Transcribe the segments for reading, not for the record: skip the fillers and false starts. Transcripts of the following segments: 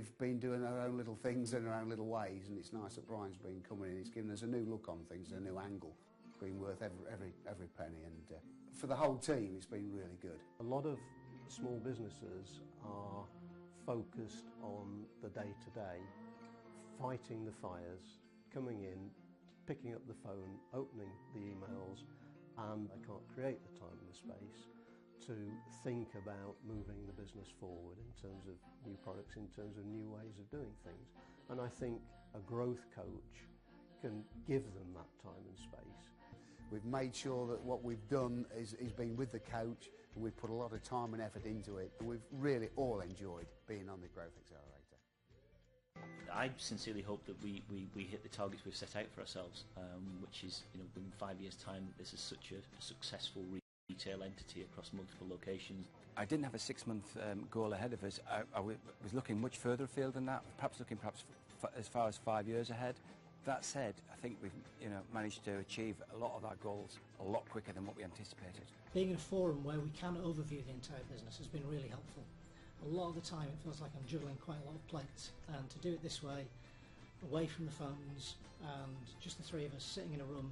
we've been doing our own little things in our own little ways, and it's nice that Brian's been coming in. It's given us a new look on things, a new angle. It's been worth every penny, and for the whole team it's been really good. A lot of small businesses are focused on the day-to-day, fighting the fires, coming in, picking up the phone, opening the emails, and they can't create the time and the space to think about moving the business forward in terms of new products, in terms of new ways of doing things. And I think a growth coach can give them that time and space. We've made sure that what we've done is been with the coach, and we've put a lot of time and effort into it. We've really all enjoyed being on the Growth Accelerator. I sincerely hope that we hit the targets we've set out for ourselves, which is, in 5 years' time, this is such a successful retail entity across multiple locations. I didn't have a 6-month goal ahead of us. I was looking much further afield than that, perhaps as far as 5 years ahead. That said, I think we've managed to achieve a lot of our goals a lot quicker than what we anticipated. Being in a forum where we can overview the entire business has been really helpful. A lot of the time it feels like I'm juggling quite a lot of plates, and to do it this way, away from the phones and just the three of us sitting in a room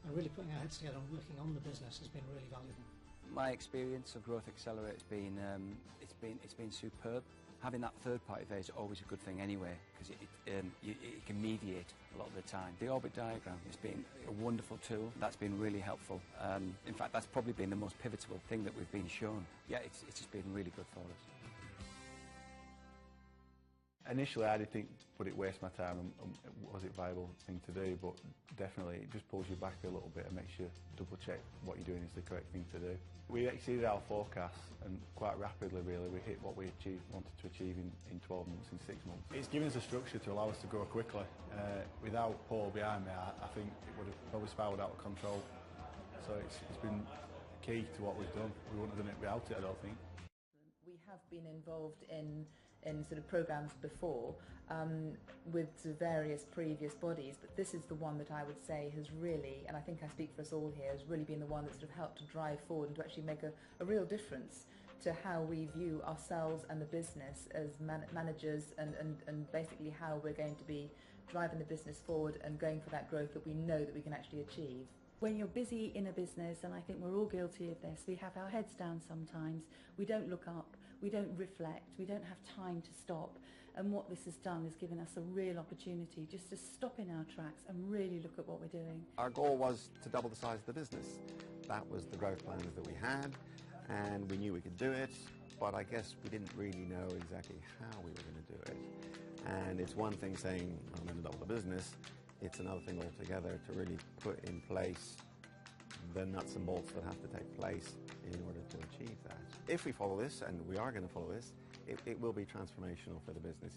and really putting our heads together and working on the business has been really valuable. My experience of Growth Accelerator has been it's been superb. Having that third-party there is always a good thing anyway, because it can mediate a lot of the time. The orbit diagram has been a wonderful tool. That's been really helpful. In fact, that's probably been the most pivotal thing that we've been shown. Yeah, it's just been really good for us. Initially I did think, would it waste my time and was it a viable thing to do, but definitely it just pulls you back a little bit and makes you double check what you're doing is the correct thing to do. We exceeded our forecasts, and quite rapidly really. We hit what we wanted to achieve in 12 months, in 6 months. It's given us a structure to allow us to grow quickly. Without Paul behind me, I think it would have probably spiralled out of control. So it's been key to what we've done. We wouldn't have done it without it, I don't think. We have been involved in sort of programmes before with various previous bodies, but this is the one that I would say has really, and I think I speak for us all here, has really been the one that sort of helped to drive forward and to actually make a real difference to how we view ourselves and the business as managers, and basically how we're going to be driving the business forward and going for that growth that we know that we can actually achieve. When you're busy in a business, and I think we're all guilty of this, we have our heads down sometimes, we don't look up, we don't reflect, we don't have time to stop, and what this has done is given us a real opportunity just to stop in our tracks and really look at what we're doing. Our goal was to double the size of the business. That was the growth plans that we had, and we knew we could do it, but I guess we didn't really know exactly how we were going to do it. And it's one thing saying, I'm going to double the business. It's another thing altogether to really put in place the nuts and bolts that have to take place in order to achieve that. If we follow this, and we are going to follow this, it will be transformational for the business.